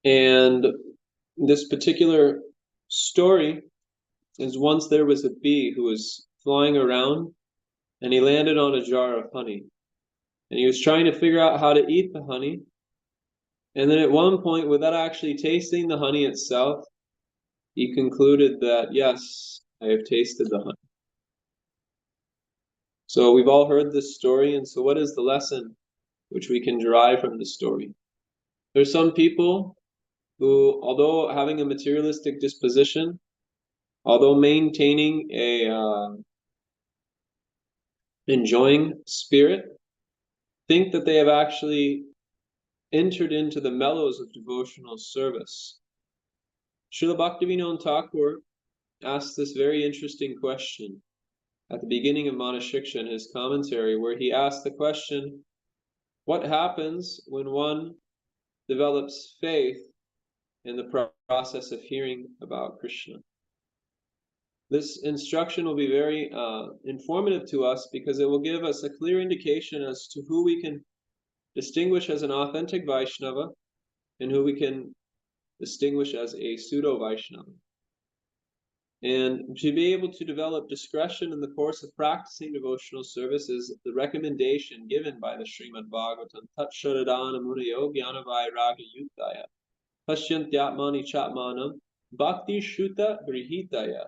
And this particular story is once there was a bee who was flying around, and he landed on a jar of honey. And he was trying to figure out how to eat the honey. And then at one point, without actually tasting the honey itself, he concluded that, yes, I have tasted the honey. So we've all heard this story, and so what is the lesson which we can derive from the story? There's some people who, although having a materialistic disposition, although maintaining a enjoying spirit, think that they have actually entered into the mellows of devotional service. Srila Bhaktivinoda Thakur asked this very interesting question at the beginning of Manashiksha in his commentary, where he asked the question, what happens when one develops faith in the process of hearing about Krishna? This instruction will be very informative to us because it will give us a clear indication as to who we can distinguish as an authentic Vaishnava and who we can distinguish as a pseudo-Vaishnava. And to be able to develop discretion in the course of practicing devotional service is the recommendation given by the Srimad Bhagavatam, Tat Sharadana Munayo Jnana Vairagya Yuktaya, Pashyantyatmani Chatmanam, Bhakti Shuta Grihitaya.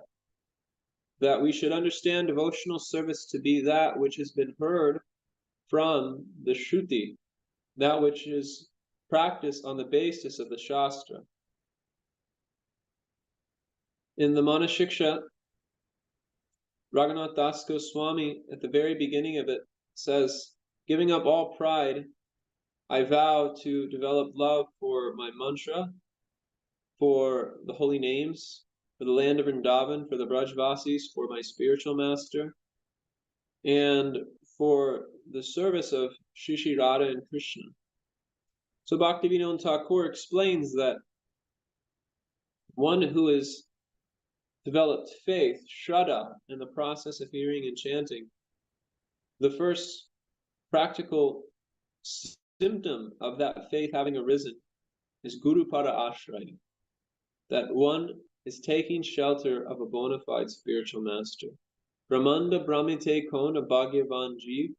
That we should understand devotional service to be that which has been heard from the Shruti, that which is practiced on the basis of the Shastra. In the Manashiksha, Raghunath Das Goswami, at the very beginning of it, says, giving up all pride, I vow to develop love for my mantra, for the holy names, for the land of Vrindavan, for the Brajvasis, for my spiritual master, and for the service of Shri Shri Radha and Krishna. So Bhaktivinoda Thakur explains that one who has developed faith, shraddha, in the process of hearing and chanting, the first practical symptom of that faith having arisen is Guru Pada Ashraya, that one is taking shelter of a bona fide spiritual master. Brahmanda Brahmite Kona Bhagyavan Jeev,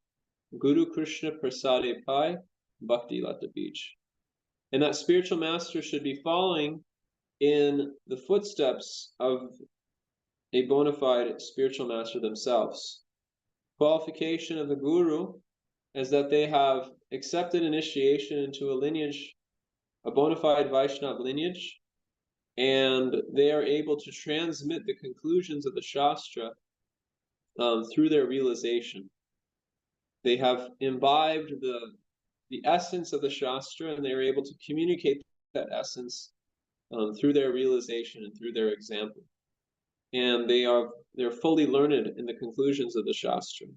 Guru Krishna Prasade Pai, Bhakti Lata Beach. And that spiritual master should be following in the footsteps of a bona fide spiritual master themselves. Qualification of the Guru is that they have accepted initiation into a lineage, a bona fide Vaishnava lineage, and they are able to transmit the conclusions of the Shastra through their realization. They have imbibed the essence of the Shastra, and they are able to communicate that essence through their realization and through their example. And they're fully learned in the conclusions of the Shastra.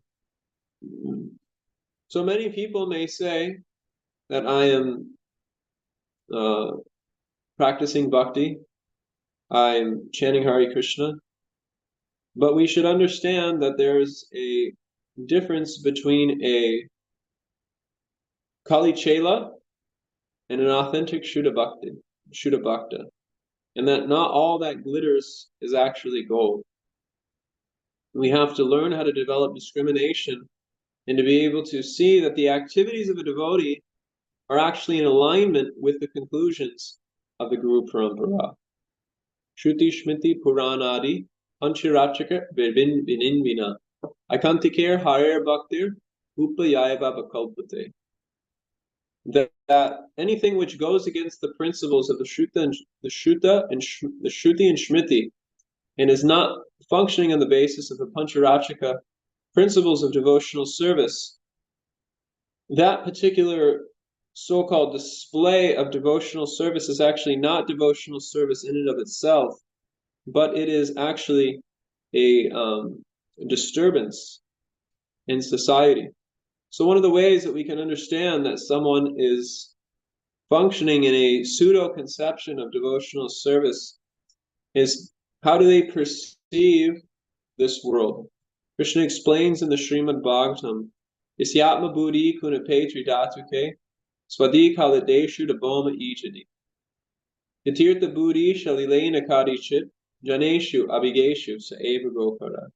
So many people may say that I am practicing bhakti, I'm chanting Hare Krishna, but we should understand that there's a difference between a Kali Chela and an authentic Shuddha Bhakta, and that not all that glitters is actually gold. We have to learn how to develop discrimination and to be able to see that the activities of a devotee are actually in alignment with the conclusions of the Guru Parampara. Shruti Shmiti Puranadi Panchirachaka Vininvina Akantikir Harer Bhaktir Upayaiva Bakalpate. That anything which goes against the principles of the Shruti and Shmiti and is not functioning on the basis of the Pancharachaka principles of devotional service, that particular so-called display of devotional service is actually not devotional service in and of itself, but it is actually a disturbance in society. So one of the ways that we can understand that someone is functioning in a pseudo-conception of devotional service is how do they perceive this world? Krishna explains in the Srimad Bhagavatam, Isyatma buddhi kunapetri dhatuke Svadi kaladeshu daboma ijadi. Yatirtha buddhi shalilena kadishit janeshu abigeshu sa eva gopara.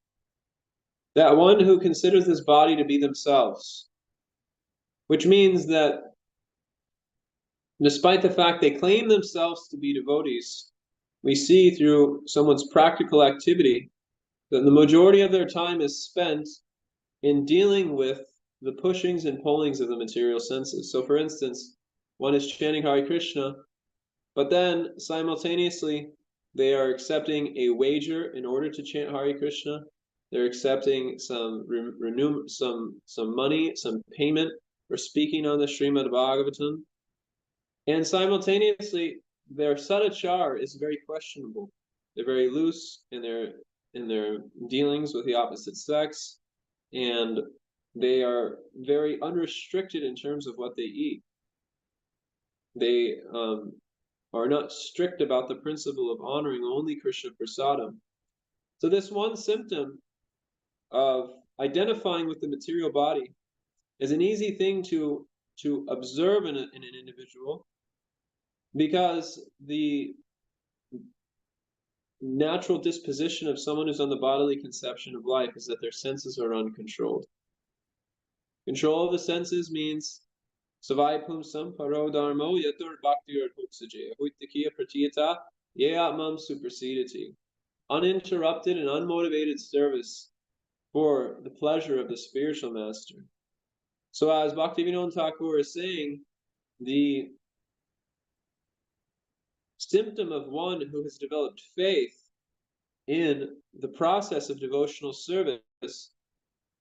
That one who considers this body to be themselves, which means that despite the fact they claim themselves to be devotees, we see through someone's practical activity that the majority of their time is spent in dealing with the pushings and pullings of the material senses. So, for instance, one is chanting Hare Krishna, but then simultaneously they are accepting a wager in order to chant Hare Krishna. They're accepting some money, some payment for speaking on the Srimad Bhagavatam, and simultaneously their sadachar is very questionable. They're very loose in their dealings with the opposite sex, and they are very unrestricted in terms of what they eat. They are not strict about the principle of honoring only Krishna Prasadam. So this one symptom of identifying with the material body is an easy thing to observe in an individual, because the natural disposition of someone who's on the bodily conception of life is that their senses are uncontrolled. Control of the senses means savai pumsam paro dharmo yatur bhaktir huksaje huitakiya pratiyata ye atmam supersediti. Uninterrupted and unmotivated service for the pleasure of the spiritual master. So as Bhaktivinoda Thakur is saying, the symptom of one who has developed faith in the process of devotional service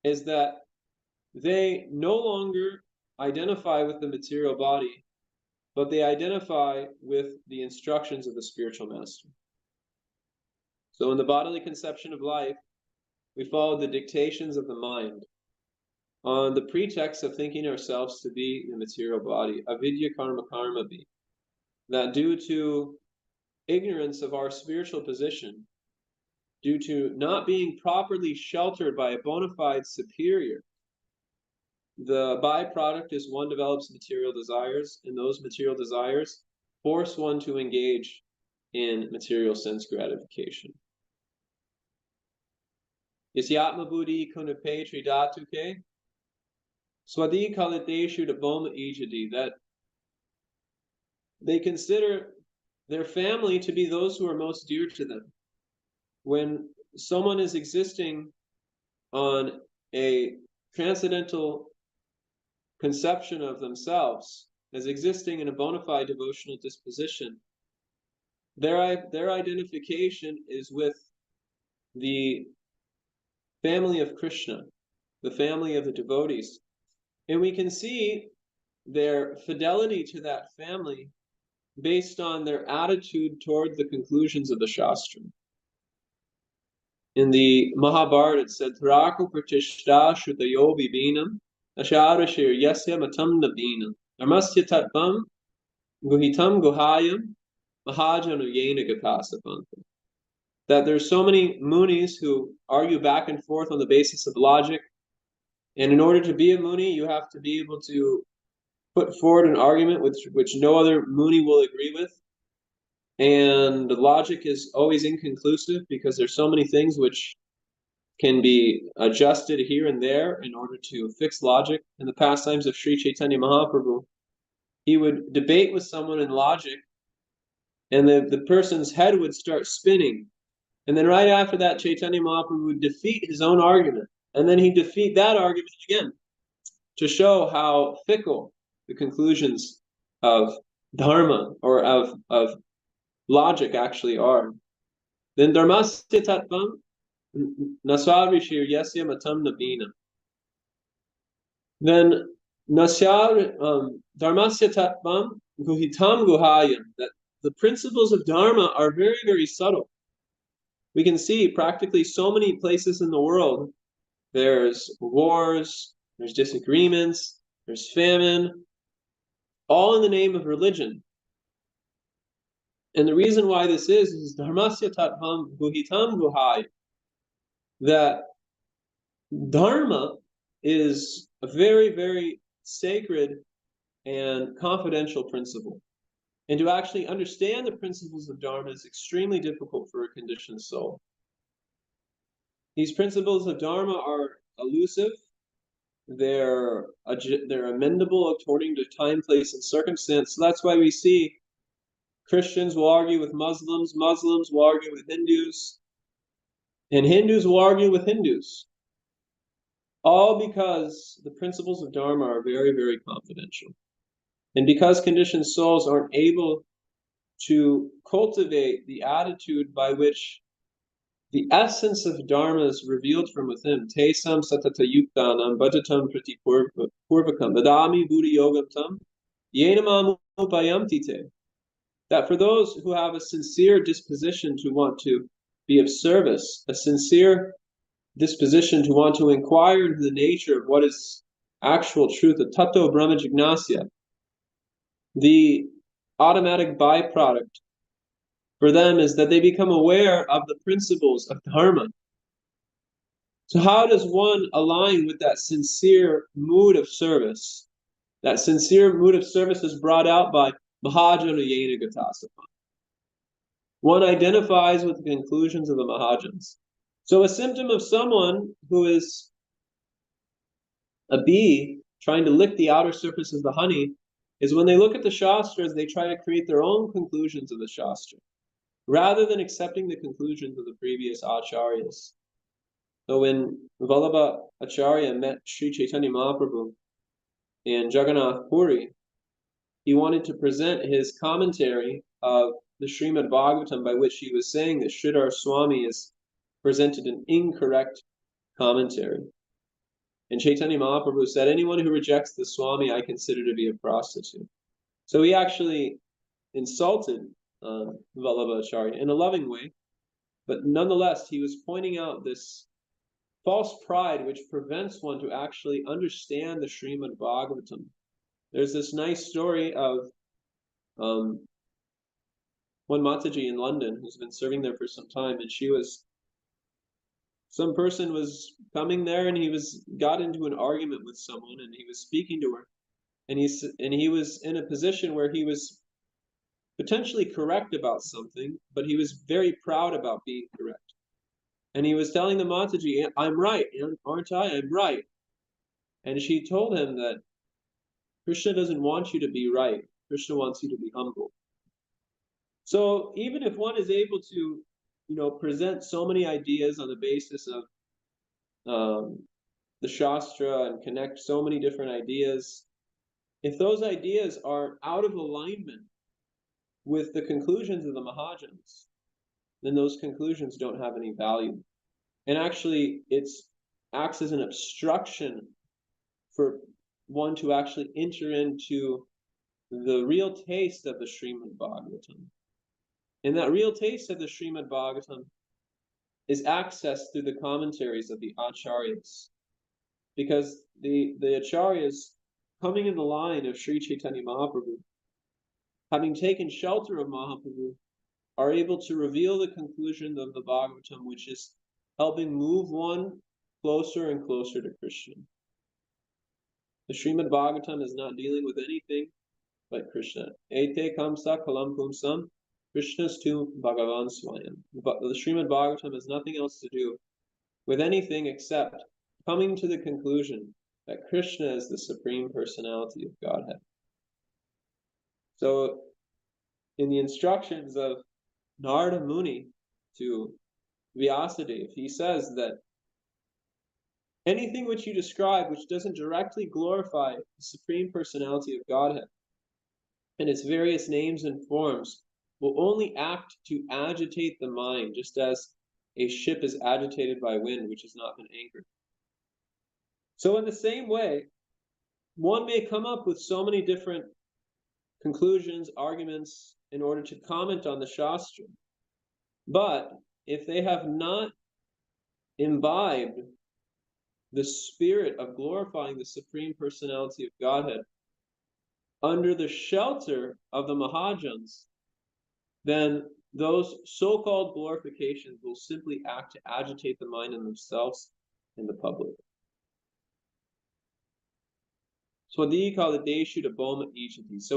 is that they no longer identify with the material body, but they identify with the instructions of the spiritual master. So in the bodily conception of life, we follow the dictations of the mind on the pretext of thinking ourselves to be the material body, avidya karma karma be, that due to ignorance of our spiritual position, due to not being properly sheltered by a bona fide superior, the byproduct is one develops material desires, and those material desires force one to engage in material sense gratification. Yasyatma buddhi kunape tridatuke swadi kaliteshu daboma ijadi, that they consider their family to be those who are most dear to them. When someone is existing on a transcendental conception of themselves as existing in a bona fide devotional disposition, their identification is with the family of Krishna, the family of the devotees. And we can see their fidelity to that family based on their attitude toward the conclusions of the Shastra. In the Mahabharata, it said, Tharako Pratishta Shrutayo Vibhinam Asharashir Yasya Matam Nabinam Dharmasya Tatvam Guhitam Guhayam Mahajanu Yena Gatasapanta. That there's so many munis who argue back and forth on the basis of logic, and in order to be a muni, you have to be able to put forward an argument which no other muni will agree with. And the logic is always inconclusive because there's so many things which can be adjusted here and there in order to fix logic. In the pastimes of Sri Chaitanya Mahaprabhu, he would debate with someone in logic, and the person's head would start spinning. And then right after that, Chaitanya Mahaprabhu would defeat his own argument. And then he'd defeat that argument again to show how fickle the conclusions of dharma or of logic actually are. Then dharmasya tattvam nasarishir yasya matam nabina. Then dharmasya tattvam guhitam guhayam, that the principles of dharma are very, very subtle. We can see practically so many places in the world, there's wars, there's disagreements, there's famine, all in the name of religion. And the reason why this is dharmasya tattvam guhitam guhayam, that dharma is a very, very sacred and confidential principle. And to actually understand the principles of Dharma is extremely difficult for a conditioned soul. These principles of Dharma are elusive. They're amendable according to time, place, and circumstance. So that's why we see Christians will argue with Muslims, Muslims will argue with Hindus, and Hindus will argue with Hindus. All because the principles of Dharma are very, very confidential. And because conditioned souls aren't able to cultivate the attitude by which the essence of Dharma is revealed from within, Tesam satata yuktanam bhajatam prati purvakam vadami buddhi yogam tam yenamam upayamtite. That for those who have a sincere disposition to want to be of service, a sincere disposition to want to inquire into the nature of what is actual truth, the tato brahma jignasya, the automatic byproduct for them is that they become aware of the principles of Dharma. So how does one align with that sincere mood of service? That sincere mood of service is brought out by Mahajana Yena Gatasapa. One identifies with the conclusions of the Mahajans. So a symptom of someone who is a bee trying to lick the outer surface of the honey is when they look at the Shastras, they try to create their own conclusions of the Shastra, rather than accepting the conclusions of the previous acharyas. So when Vallabha Acharya met Sri Chaitanya Mahaprabhu in Jagannath Puri, he wanted to present his commentary of the Srimad Bhagavatam, by which he was saying that Sridhar Swami has presented an incorrect commentary. And Chaitanya Mahaprabhu said, anyone who rejects the Swami, I consider to be a prostitute. So he actually insulted Vallabha Acharya in a loving way, but nonetheless, he was pointing out this false pride which prevents one to actually understand the Srimad Bhagavatam. There's this nice story of one Mataji in London who's been serving there for some time, and some person was coming there, and he got into an argument with someone, and he was speaking to her, and he was in a position where he was potentially correct about something, but he was very proud about being correct. And he was telling the Mataji, I'm right, aren't I? I'm right. And she told him that Krishna doesn't want you to be right. Krishna wants you to be humble. So even if one is able to, present so many ideas on the basis of the Shastra and connect so many different ideas, if those ideas are out of alignment with the conclusions of the Mahajans, then those conclusions don't have any value. And actually, it acts as an obstruction for one to actually enter into the real taste of the Srimad Bhagavatam. And that real taste of the Srimad Bhagavatam is accessed through the commentaries of the Acharyas. Because the Acharyas, coming in the line of Sri Chaitanya Mahaprabhu, having taken shelter of Mahaprabhu, are able to reveal the conclusion of the Bhagavatam, which is helping move one closer and closer to Krishna. The Srimad Bhagavatam is not dealing with anything but Krishna. Ete kamsa kalam pumsam, Krishna's to Bhagavan Swayam. But the Srimad Bhagavatam has nothing else to do with anything except coming to the conclusion that Krishna is the Supreme Personality of Godhead. So, in the instructions of Narada Muni to Vyasadeva, he says that anything which you describe which doesn't directly glorify the Supreme Personality of Godhead and its various names and forms will only act to agitate the mind, just as a ship is agitated by wind which has not been anchored. So in the same way, one may come up with so many different conclusions, arguments, in order to comment on the Shastra. But if they have not imbibed the spirit of glorifying the Supreme Personality of Godhead under the shelter of the Mahajans, then those so-called glorifications will simply act to agitate the mind in themselves and the public. So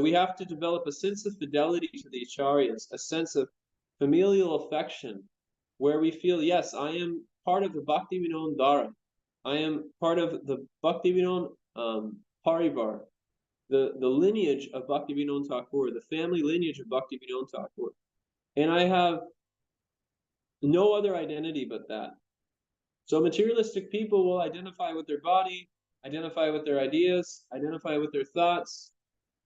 we have to develop a sense of fidelity to the acharyas, a sense of familial affection, where we feel, yes, I am part of the Bhakti Vinod Dhara. I am part of the Bhakti Vinod Parivar, the lineage of Bhakti Vinod Thakur, the family lineage of Bhakti Vinod Thakur. And I have no other identity but that. So materialistic people will identify with their body, identify with their ideas, identify with their thoughts,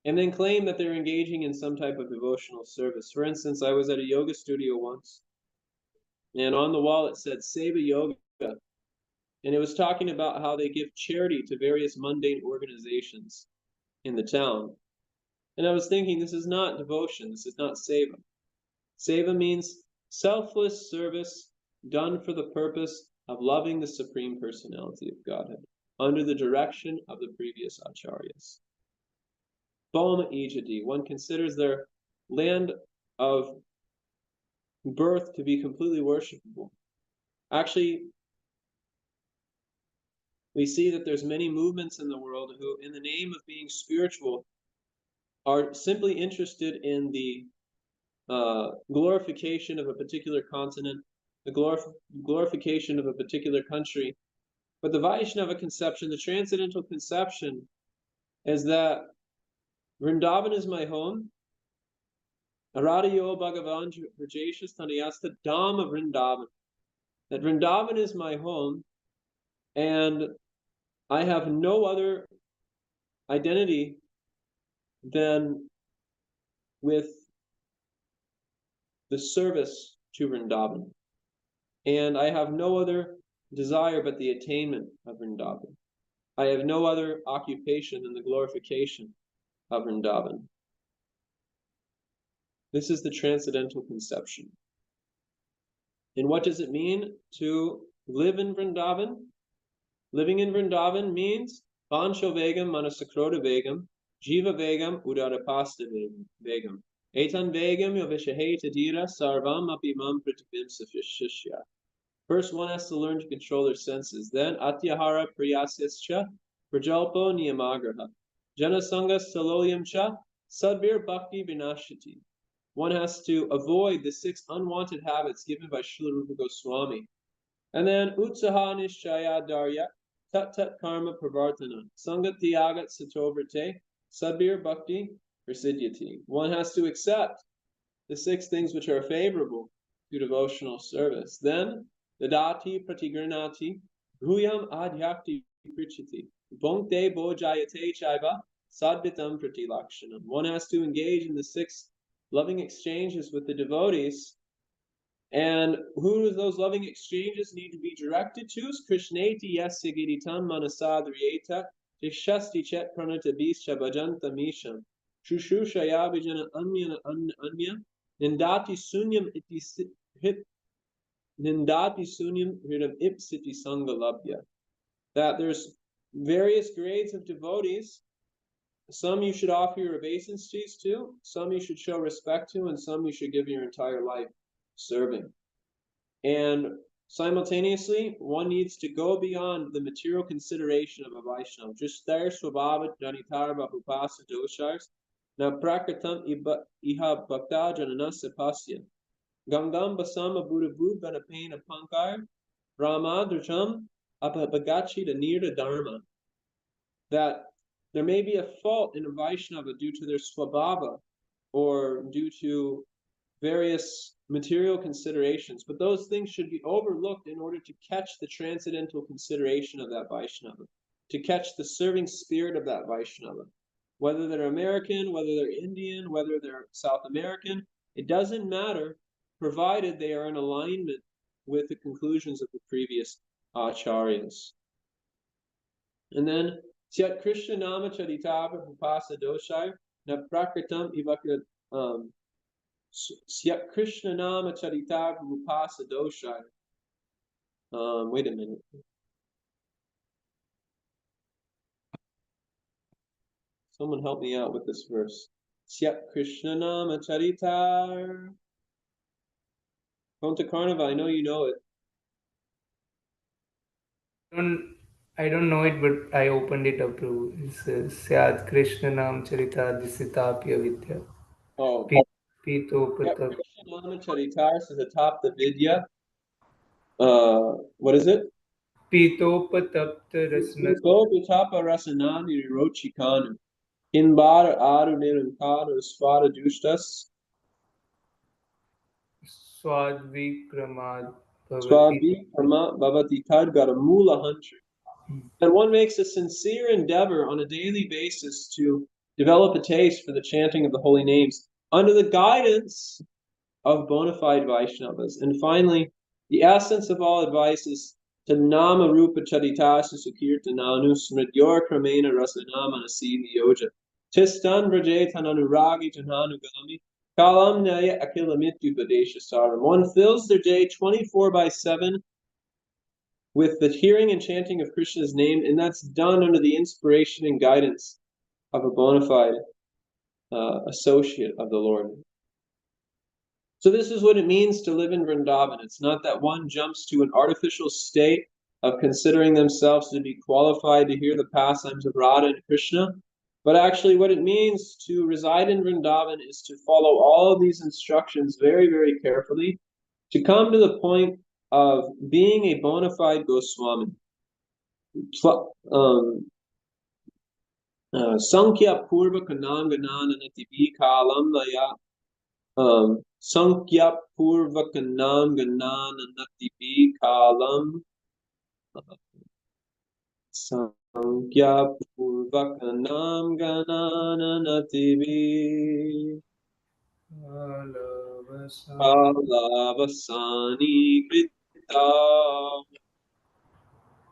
and then claim that they're engaging in some type of devotional service. For instance, I was at a yoga studio once, and on the wall it said Seva Yoga, and it was talking about how they give charity to various mundane organizations in the town. And I was thinking, this is not devotion, this is not seva. Seva means selfless service done for the purpose of loving the Supreme Personality of Godhead, under the direction of the previous acharyas. Boma Ijati, one considers their land of birth to be completely worshipable. Actually, we see that there's many movements in the world who, in the name of being spiritual, are simply interested in the glorification of a particular continent, the glorification of a particular country. But the Vaishnava conception, the transcendental conception, is that Vrindavan is my home. Aradiyo Bhagavan Vrajeshas Tanayasta Dham of Vrindavan. That Vrindavan is my home, and I have no other identity than with the service to Vrindavan. And I have no other desire but the attainment of Vrindavan. I have no other occupation than the glorification of Vrindavan. This is the transcendental conception. And what does it mean to live in Vrindavan? Living in Vrindavan means Pancho Vegam, Manasakroda Vegam, Jiva Vegam, Udarapasta Vegam. Etan Vegam Yovishahe Tadira Sarvam Apimam Pritipim Safishishya. First, one has to learn to control their senses. Then, Atyahara Priyasyascha, Prajalpo Niyamagraha. Janasanga Saloyam Cha, Sadvir Bhakti Vinashati. One has to avoid the 6 unwanted habits given by Srila Rupa Goswami. And then, Utsaha Nishchaya Darya, Tat Tat Karma Pravartana, Sangat Tyagat Satovrate, Sadvir Bhakti Prasidyati. One has to accept the 6 things which are favorable to devotional service. Then, Dadati Pratigranati, Bhuyam Adhyakti Prichiti, Bhongte Bojayate Chaiva, Sadvitam Pratilakshanam. One has to engage in the 6 loving exchanges with the devotees. And who do those loving exchanges need to be directed to? Krishneti Yasya Giritam Manasadriyeta, Tishasti Chet Pranata Bisha Bhajanta Misham, Shushusha Yabhijana Anya, Nindati Sunyam Nindati Sunyam Hridam Ipsiti Sangalabhya. That there's various grades of devotees. Some you should offer your obeisances to, some you should show respect to, and some you should give your entire life serving. And simultaneously, one needs to go beyond the material consideration of a Vaishnava. Just there, Swabhava Janitar Bhupasa Doshars, Na Prakritam Iha Bhakta Janana Sapasya. Gangam Basama Buddhavu Banapena Pankar, Rama Dracham Apabagachi the Nirda Dharma. That there may be a fault in a Vaishnava due to their swabhava or due to various material considerations, but those things should be overlooked in order to catch the transcendental consideration of that Vaishnava, to catch the serving spirit of that Vaishnava. Whether they're American, whether they're Indian, whether they're South American, it doesn't matter, provided they are in alignment with the conclusions of the previous acharyas. And then, Syat Krishna Nama Charitava Upasa Doshai, Na Prakritam Ivakra Syat Krishna Nama Charitava Upasa Doshai. Wait a minute. Someone help me out with this verse. Syat Krishna Nama Charitar. Konta Karnava, I know you know it. I don't know it, but I opened it up, Prabhu. It says, Syad Krishna Nam Charita Disitapya Vidya. Oh, Pito yep. Patap. Krishna Nama Charitar is atop the Vidya. What is it? Pito Patapta Rasna Go Pitapa Rasanani Rochikanu. Inbar Aru Nirankara Svara Justas. Swadvikramad Bhavati. Swabi Karma Bhavati Tadgara Mula Hunter. And one makes a sincere endeavor on a daily basis to develop a taste for the chanting of the holy names under the guidance of bona fide Vaishnavas. And finally, the essence of all advice is to nama rupa charitasa sukirtananu smridyor kramena rasanama nasili yoja. Tistan vrajetan anuragi jananugami kalam naya akilamityu padesha saram. One fills their day 24/7 with the hearing and chanting of Krishna's name, and that's done under the inspiration and guidance of a bona fide associate of the Lord. So this is what it means to live in Vrindavan. It's not that one jumps to an artificial state of considering themselves to be qualified to hear the pastimes of Radha and Krishna, but actually what it means to reside in Vrindavan is to follow all of these instructions very, very carefully, to come to the point of being a bona fide Goswami. Sankhya Purva Kanam Ganana Natibi Kalam Laya Sankhya Purvakanam Ganananatipi Kalam Sankhya Purvakanam Ganananatipi Kalavasani Krita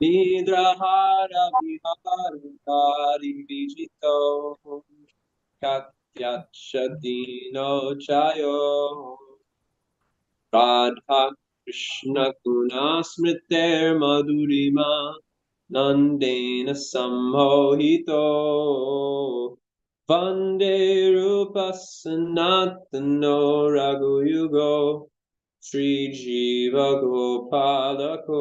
Nidrahara Viharukari Vijito Katyachadino Chayo Radha Krishna Guna Smriter Madhurima Nandena Sammohito Vande Rupa Sanatano Raghuyugo Sri Jiva Gopalako.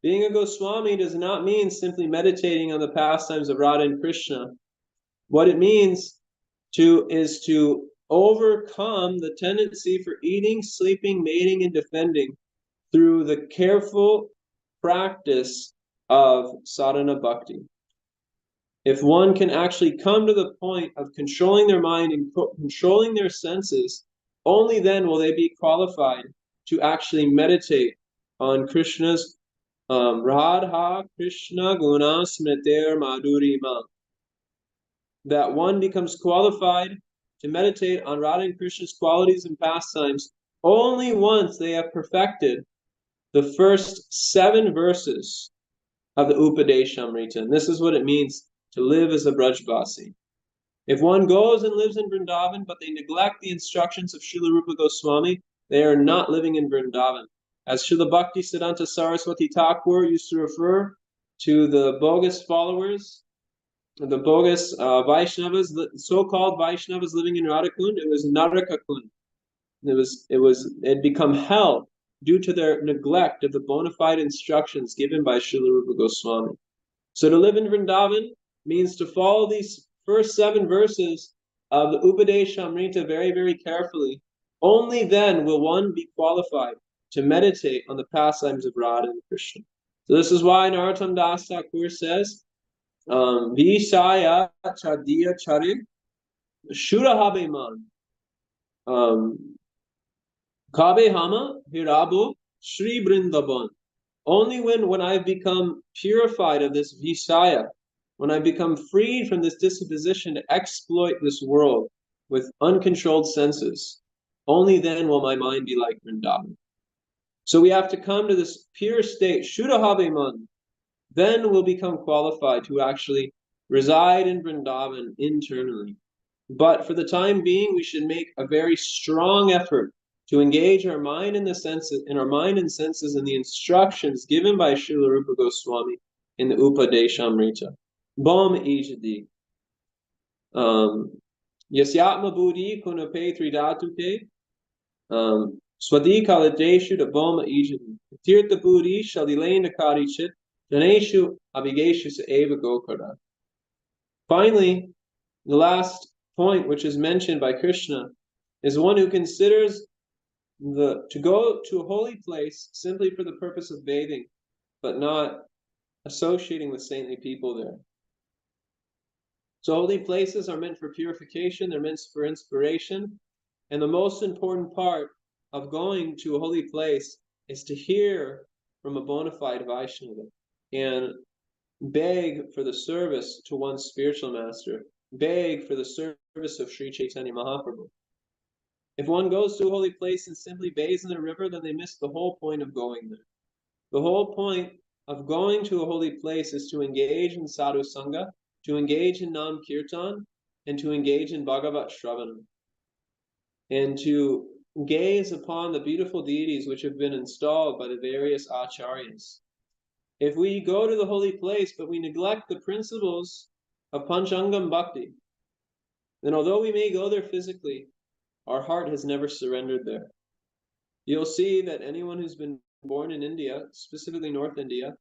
Being a Goswami does not mean simply meditating on the pastimes of Radha and Krishna. What it means is to overcome the tendency for eating, sleeping, mating, and defending through the careful practice of sadhana bhakti. If one can actually come to the point of controlling their mind and controlling their senses, only then will they be qualified to actually meditate on Krishna's Radha Krishna Guna Smriter Madhurima. That one becomes qualified to meditate on Radha and Krishna's qualities and pastimes only once they have perfected the first 7 verses of the Upadesh Amrita. And this is what it means to live as a Brajbasi. If one goes and lives in Vrindavan, but they neglect the instructions of Srila Rupa Goswami, they are not living in Vrindavan. As Srila Bhakti Siddhanta Saraswati Thakur used to refer to the bogus followers, the bogus Vaishnavas, the so-called Vaishnavas living in Radhakund, it was Narakakund. It had become hell due to their neglect of the bona fide instructions given by Srila Rupa Goswami. So to live in Vrindavan means to follow these first 7 verses of the Upadesh Amrita very, very carefully. Only then will one be qualified to meditate on the pastimes of Radha and Krishna. So this is why Narottam Das Thakur says, Vishaya Chadiya Charin Shurahabeman Kabe Hama Hirabo Sri Brindaban. Only when I've become purified of this Vishaya, when I become freed from this disposition to exploit this world with uncontrolled senses, only then will my mind be like Vrindavan. So we have to come to this pure state, Shuddhahaveman. Then we'll become qualified to actually reside in Vrindavan internally. But for the time being, we should make a very strong effort to engage our mind and senses in the instructions given by Srila Rupa Goswami in the Upadeshamrita. Bom ijadi. Yasyatma buddhi kunape tridatuke. Swadi kaladeshu da boma ijadi. Tirtha buddhi shalilain akari chit. Janeshu Abhigeshu Eva Gokara. Finally, the last point, which is mentioned by Krishna, is one who considers to go to a holy place simply for the purpose of bathing, but not associating with saintly people there. So holy places are meant for purification, they're meant for inspiration, and the most important part of going to a holy place is to hear from a bona fide Vaishnava and beg for the service to one's spiritual master, beg for the service of Sri Chaitanya Mahaprabhu. If one goes to a holy place and simply bathes in the river, then they miss the whole point of going there. The whole point of going to a holy place is to engage in sadhu sangha, to engage in nam kirtan, and to engage in bhagavat shravanam, and to gaze upon the beautiful deities which have been installed by the various acharyas. If we go to the holy place but we neglect the principles of Panchangam Bhakti, then although we may go there physically, our heart has never surrendered there. You'll see that anyone who's been born in India, specifically North India,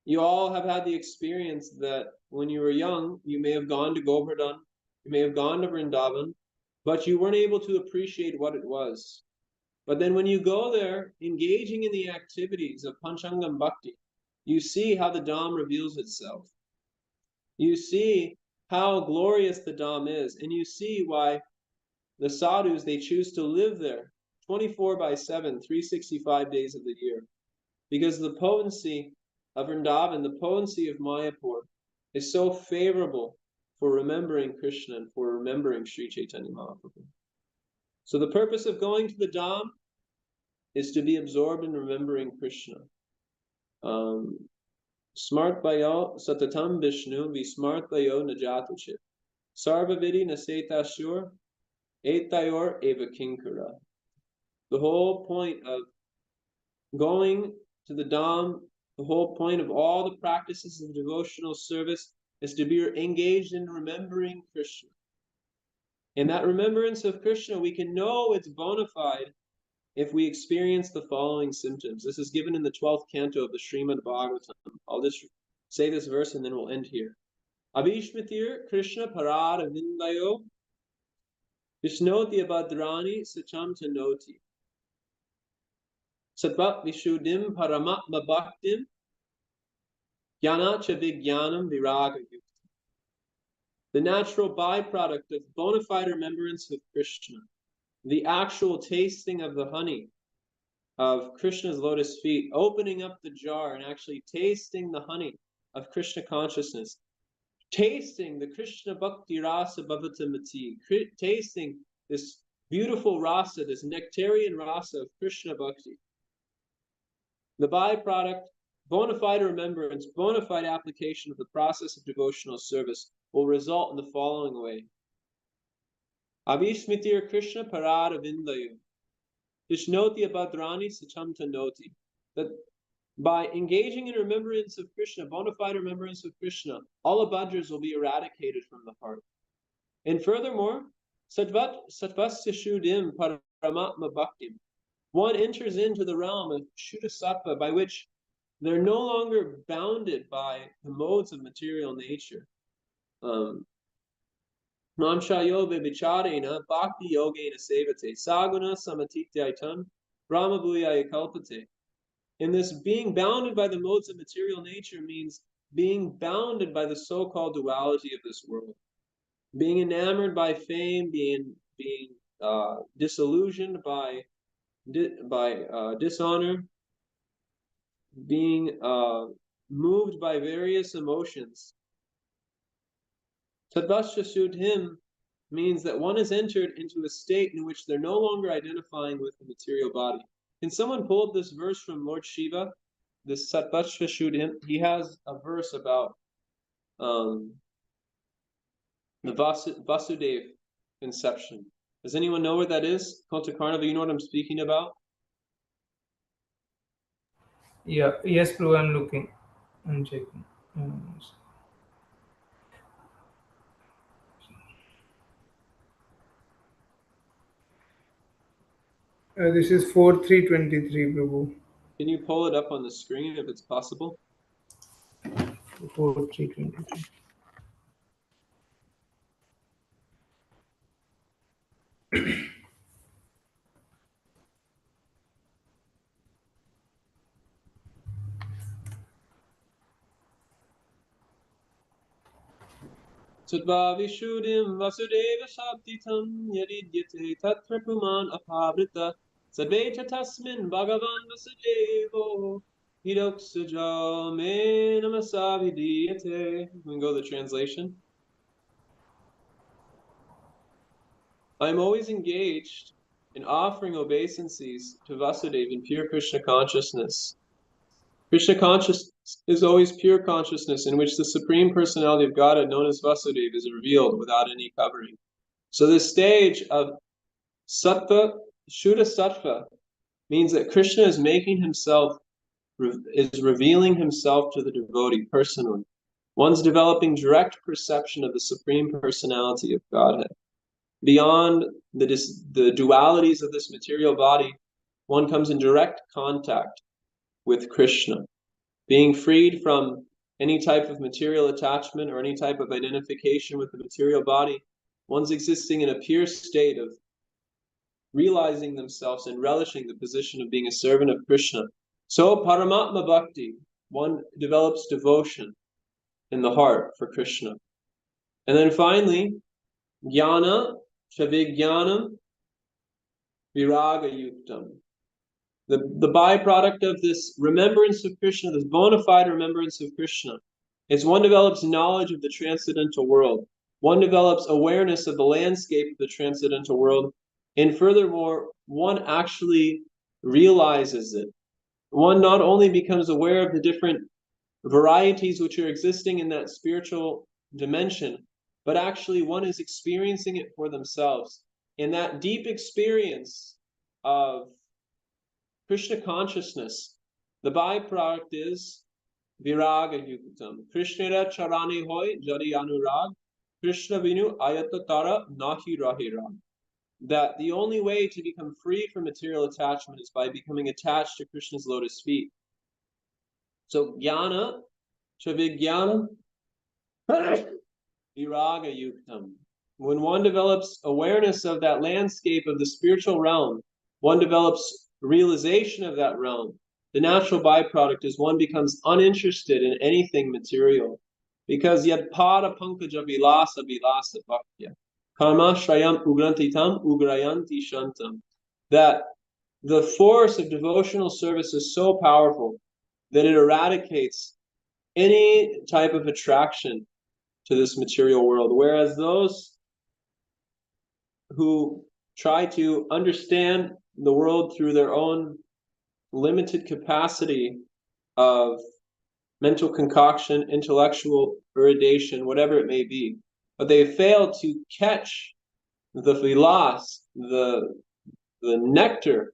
you all have had the experience that when you were young, you may have gone to Govardhan, you may have gone to Vrindavan, but you weren't able to appreciate what it was. But then when you go there, engaging in the activities of Panchangam Bhakti, you see how the Dham reveals itself. You see how glorious the Dham is, and you see why the sadhus, they choose to live there 24/7, 365 days of the year. Because the potency of Vrindavan, the potency of Mayapur, is so favorable for remembering Krishna and for remembering Sri Chaitanya Mahaprabhu. So the purpose of going to the Dham is to be absorbed in remembering Krishna. Smart bayo satatam Vishnu, vismart bayo najatuchit. Sarva vidi nasetashur, etayor eva kinkara. The whole point of going to the Dham, the whole point of all the practices of devotional service is to be engaged in remembering Krishna. In that remembrance of Krishna, we can know it's bona fide if we experience the following symptoms. This is given in the 12th canto of the Srimad Bhagavatam. I'll just say this verse and then we'll end here. Abhishmatir Krishna Parada Vindayo Vishnoti Abhadrani Sacham Tanoti Satvat Vishuddhim Paramatma Bhaktim Jnanacha Vijnanam Viraga Yukta. The natural byproduct of bona fide remembrance of Krishna, the actual tasting of the honey of Krishna's lotus feet, opening up the jar and actually tasting the honey of Krishna consciousness, tasting the Krishna Bhakti Rasa Bhavatamati, tasting this beautiful rasa, this nectarian rasa of Krishna Bhakti. The byproduct, bona fide remembrance, bona fide application of the process of devotional service will result in the following way. Avishmitir Krishna Parada Vindayu. Vishnoti Abhadrani Sacham Tanoti. That by engaging in remembrance of Krishna, bona fide remembrance of Krishna, all abhadras will be eradicated from the heart. And furthermore, Satvasya Shuddhim Paramatma Bhaktim. One enters into the realm of Shuddha Sattva, by which they're no longer bounded by the modes of material nature. Namshayo vibicharena bhakti yogena sevate saguna samatityaitam brahmabhuyaya kalpate. And this being bounded by the modes of material nature means being bounded by the so-called duality of this world, being enamored by fame, being disillusioned by dishonor, being moved by various emotions. Tadvasya Shuddhim means that one has entered into a state in which they're no longer identifying with the material body. Can someone pull up this verse from Lord Shiva? This Satvasya Shuddhim. He has a verse about the Vasudev conception. Does anyone know where that is? Kotakarnava, you know what I'm speaking about? Yeah, yes, Prabhu, I'm looking. I'm checking. This is 4323, Prabhu. Can you pull it up on the screen if it's possible? 323. Sudvavishuddhim vasudeva shabditam yadidyate tatra puman apavrita sabeta tasmin bhagavan vasudevo hidoksuja me namasavidiyate. We can go to the translation. I am always engaged in offering obeisances to Vasudeva in pure Krishna consciousness. Krishna consciousness is always pure consciousness in which the Supreme Personality of Godhead, known as Vasudeva, is revealed without any covering. So this stage of Sattva, Shuddha Sattva, means that Krishna is making himself, is revealing himself to the devotee personally. One's developing direct perception of the Supreme Personality of Godhead. Beyond the dualities of this material body, one comes in direct contact with Krishna. Being freed from any type of material attachment or any type of identification with the material body, one's existing in a pure state of realizing themselves and relishing the position of being a servant of Krishna. So Paramatma Bhakti, one develops devotion in the heart for Krishna. And then finally, Jnana Chavijnanam Viraga Yuktam. The byproduct of this remembrance of Krishna, this bona fide remembrance of Krishna, is one develops knowledge of the transcendental world. One develops awareness of the landscape of the transcendental world. And furthermore, one actually realizes it. One not only becomes aware of the different varieties which are existing in that spiritual dimension, but actually one is experiencing it for themselves. In that deep experience of Krishna consciousness, the byproduct is viraga yuktam. Krishnera charani hoy jari anurag, Krishna vinu ayatatara nahi rahirag. That the only way to become free from material attachment is by becoming attached to Krishna's lotus feet. So jnana, chavijnana, viraga yuktam. When one develops awareness of that landscape of the spiritual realm, one develops realization of that realm. The natural byproduct is one becomes uninterested in anything material. Because yad pada pankaja vilasa vilasa bhaktya. Karma shrayam ugrantitam ugrayanti shantam. That the force of devotional service is so powerful that it eradicates any type of attraction to this material world. Whereas those who try to understand the world through their own limited capacity of mental concoction, intellectual erudition, whatever it may be, but they fail to catch the vilas, the nectar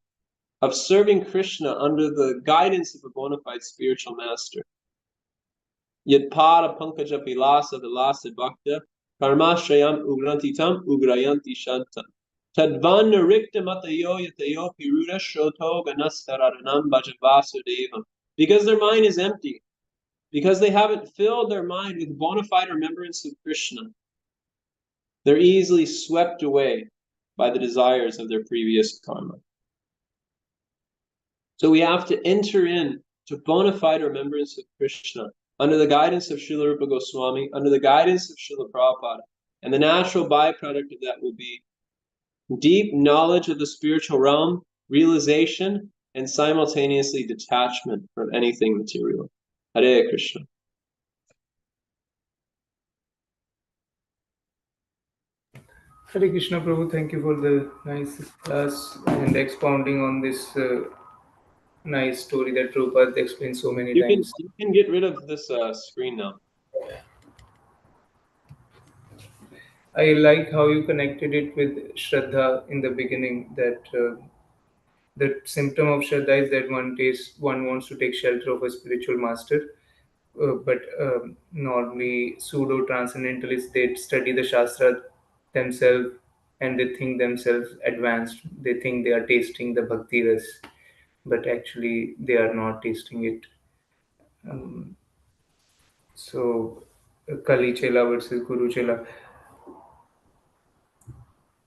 of serving Krishna under the guidance of a bona fide spiritual master. Yad pada pankaja vilasa vilasa bhakta karmashrayam ugrantitam ugrayanti shantam. Tadvanna rikta matayo yatayo piruda shoto ganastararanam bhajavasu. Because their mind is empty, because they haven't filled their mind with bona fide remembrance of Krishna, they're easily swept away by the desires of their previous karma. So we have to enter in to bona fide remembrance of Krishna under the guidance of Srila Rupa Goswami, under the guidance of Srila Prabhupada. And the natural byproduct of that will be deep knowledge of the spiritual realm, realization, and simultaneously detachment from anything material. Hare Krishna. Hare Krishna, Prabhu. Thank you for the nice class and expounding on this nice story that Prabhupada explained so many times. You can get rid of this screen now. I like how you connected it with Shraddha in the beginning, that the symptom of Shraddha is that one wants to take shelter of a spiritual master. But normally pseudo transcendentalists, they study the Shastra themselves and they think themselves advanced. They think they are tasting the bhakti ras, but actually they are not tasting it. Um, So, Kali Chela versus Guru Chela.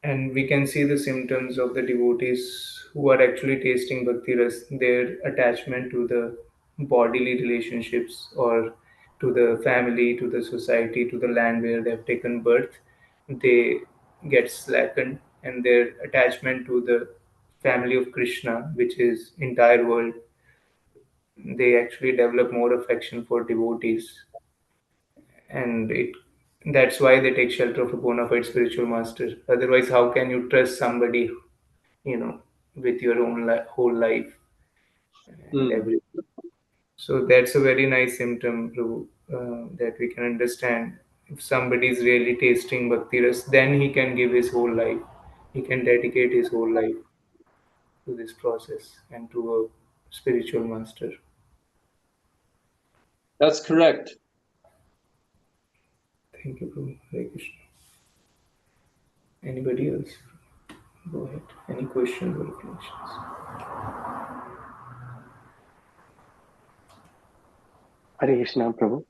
And we can see the symptoms of the devotees who are actually tasting bhakti ras, their attachment to the bodily relationships or to the family, to the society, to the land where they have taken birth. They get slackened, and their attachment to the family of Krishna, which is entire world, they actually develop more affection for devotees, and it that's why they take shelter of a bona fide spiritual master. Otherwise, how can you trust somebody, with your own whole life and Hmm. everything? So that's a very nice symptom, Prabhu, that we can understand. If somebody is really tasting bhakti ras, then he can give his whole life. He can dedicate his whole life to this process and to a spiritual master. That's correct. Thank you, Prabhu. Hare Krishna. Anybody else? Go ahead. Any questions or reflections? Hare Krishna, Prabhu.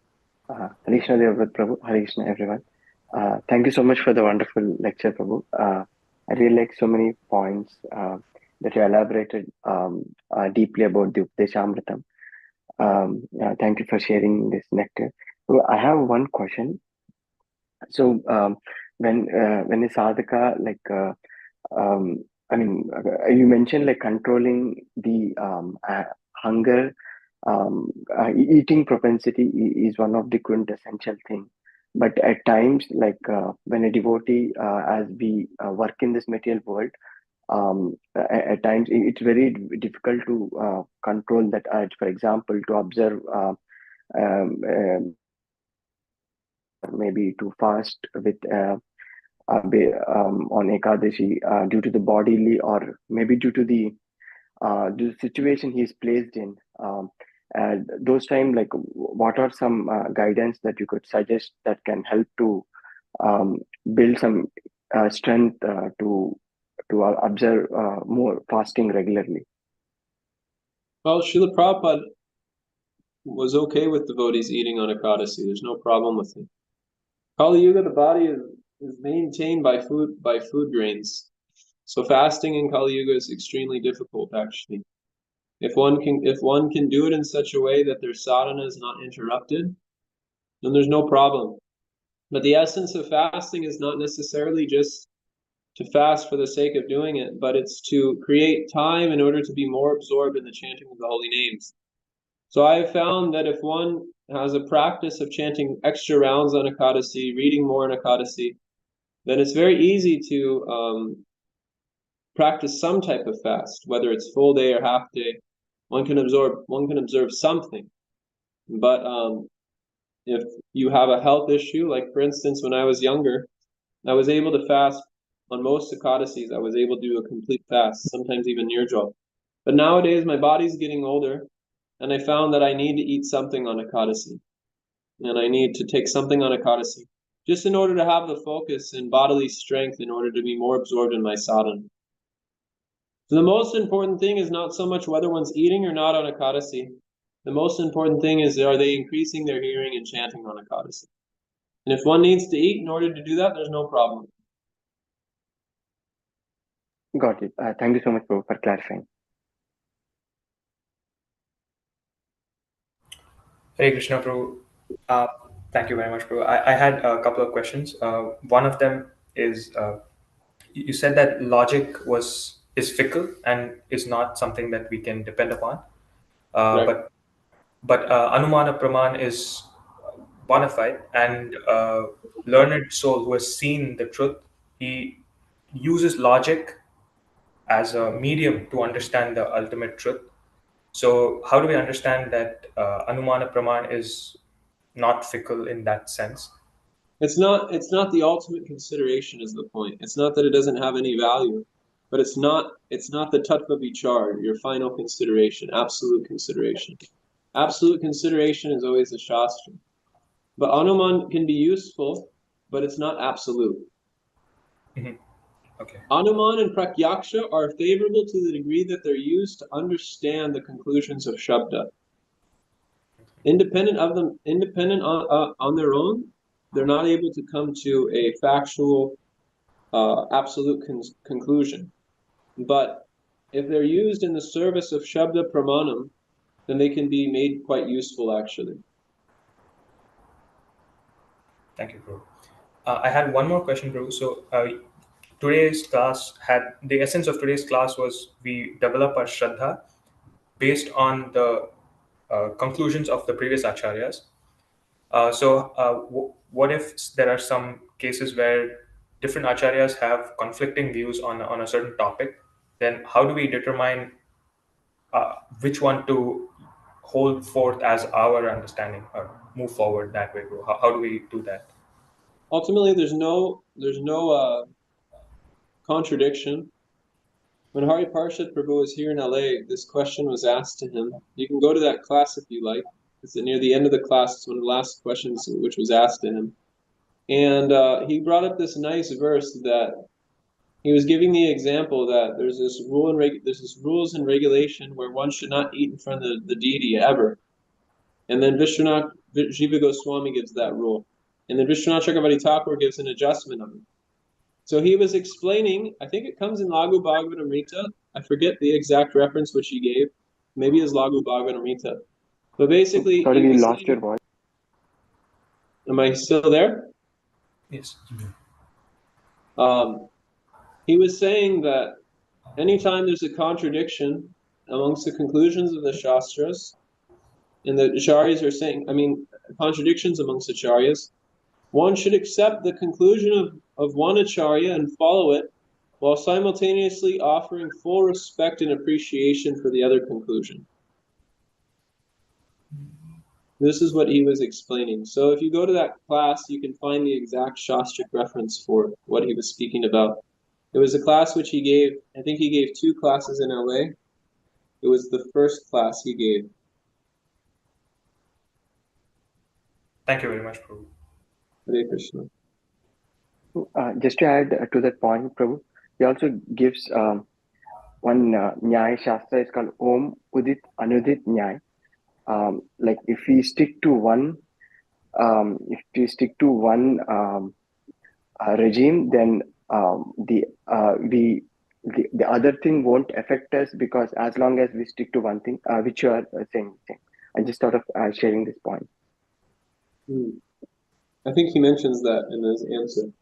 Hare Krishna, Devavratha, Prabhu. Hare Krishna, everyone. Thank you so much for the wonderful lecture, Prabhu. I really like so many points that you elaborated deeply about the Updeshamritam. Thank you for sharing this nectar. So I have one question. So when a sadhaka I mean, you mentioned like controlling the hunger, eating propensity is one of the quintessential thing. But at times, like when a devotee, as we work in this material world, at times it's very difficult to control that urge. For example, to observe. Maybe to fast with on Ekadashi due to the bodily or maybe due to the situation he is placed in. And those time, like, what are some guidance that you could suggest that can help to um, build some strength to observe more fasting regularly? Well, Srila Prabhupada was okay with devotees eating on Ekadasi. There's no problem with it. Kali Yuga, the body is maintained by food grains. So fasting in Kali Yuga is extremely difficult, actually. If one can do it in such a way that their sadhana is not interrupted, then there's no problem. But the essence of fasting is not necessarily just to fast for the sake of doing it, but it's to create time in order to be more absorbed in the chanting of the holy names. So I have found that if one has a practice of chanting extra rounds on Ekadasi, reading more on Ekadasi, then it's very easy to practice some type of fast, whether it's full day or half day. One can observe something. But if you have a health issue, like for instance, when I was younger, I was able to fast on most Ekadasis. I was able to do a complete fast, sometimes even Nirjal. But nowadays, my body's getting older, and I found that I need to eat something on Ekadasi, and I need to take something on Ekadasi, just in order to have the focus and bodily strength in order to be more absorbed in my sadhana. So the most important thing is not so much whether one's eating or not on Ekadasi. The most important thing is, are they increasing their hearing and chanting on Ekadasi? And if one needs to eat in order to do that, there's no problem. Got it. Thank you so much, Prabhu, for clarifying. Hare Krishna, Prabhu. Uh, Thank you very much, Prabhu. I had a couple of questions. One of them is you said that logic is fickle and is not something that we can depend upon. Uh, Correct. but Anumana Praman is bona fide, and learned soul who has seen the truth, he uses logic as a medium to understand the ultimate truth. So, how do we understand that Anumana Praman is not fickle in that sense? It's not the ultimate consideration is the point. It's not that it doesn't have any value, but it's not the tattva vichar, your final consideration, absolute consideration. Absolute consideration is always the shastra. But Anuman can be useful, but it's not absolute. Mhm. Okay. Anuman and Pratyaksha are favorable to the degree that they're used to understand the conclusions of Shabda. independent on their own, they're not able to come to a factual, absolute conclusion. But if they're used in the service of Shabda Pramanam, then they can be made quite useful, actually. Thank you, Prabhu. I had one more question, Prabhu. So today's class had the essence of today's class was we develop our Shraddha based on the conclusions of the previous acharyas. What if there are some cases where different acharyas have conflicting views on a certain topic? Then how do we determine which one to hold forth as our understanding or move forward that way, bro? How do we do that? Ultimately, there's no contradiction. When Hari Parshad Prabhu was here in LA, this question was asked to him. You can go to that class if you like. It's near the end of the class. It's one of the last questions which was asked to him. And he brought up this nice verse that he was giving the example that there's this rules and regulation where one should not eat in front of the deity ever. And then Vishwanath Jiva Goswami gives that rule. And then Vishwanath Chakravarti Thakur gives an adjustment of it. So he was explaining, I think it comes in Lagu Bhagavatamrita. I forget the exact reference which he gave. Maybe it's Lagu Bhagavatamrita. But basically, Sorry, we lost your voice. Am I still there? Yes. He was saying that anytime there's a contradiction amongst the conclusions of the Shastras, and the Acharyas are saying, contradictions amongst Acharyas, one should accept the conclusion of one Acharya and follow it, while simultaneously offering full respect and appreciation for the other conclusion. This is what he was explaining. So if you go to that class, you can find the exact Shastric reference for what he was speaking about. It was a class which he gave, I think he gave 2 classes in LA. It was the first class he gave. Thank you very much, Prabhu. Hare Krishna. Just to add to that point, Prabhu, he also gives one Nyaya Shastra is called Om Udit Anudit Nyay. Like if we stick to one, regime, then the other thing won't affect us, because as long as we stick to one thing, which you are saying. I just thought of sharing this point. I think he mentions that in his answer.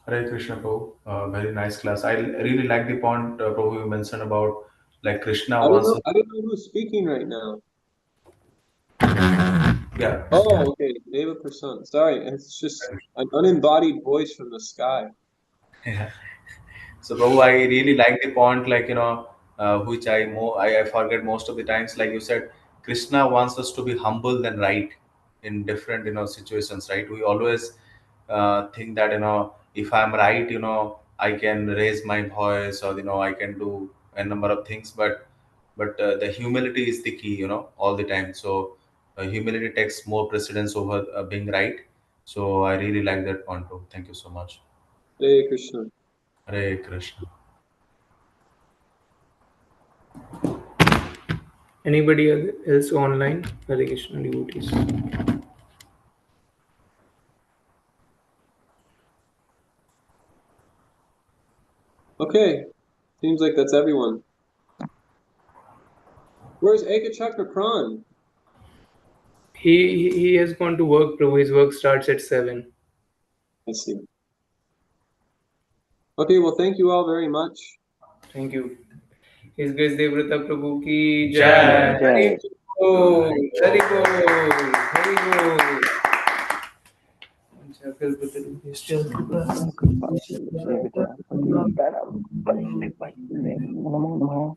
Hare Krishna, Prabhu. Very nice class. I really like the point, Prabhu, you mentioned about like Krishna I don't wants. know who's speaking right now. Yeah. Oh, okay, Deva Prasant. Sorry, it's just an unembodied voice from the sky. Yeah. So, Prabhu, I really like the point, like which I forget most of the times. Like you said, Krishna wants us to be humble and right in different situations, right? We always think that if I'm right, I can raise my voice, or I can do a number of things, but the humility is the key, all the time. So humility takes more precedence over being right. So I really like that point, Prabhu. Thank you so much. Hare Krishna. Hare Krishna. Anybody else online? Hare Krishna devotees. Okay, seems like that's everyone. Where's Ekachakra Pran? He has gone to work, Prabhu. His work starts at 7. I see. Okay, well, thank you all very much. Thank you. His Grace Devavratha Prabhu ki Jai. jai. Hari Bol. Hari Bol. Namo Namo.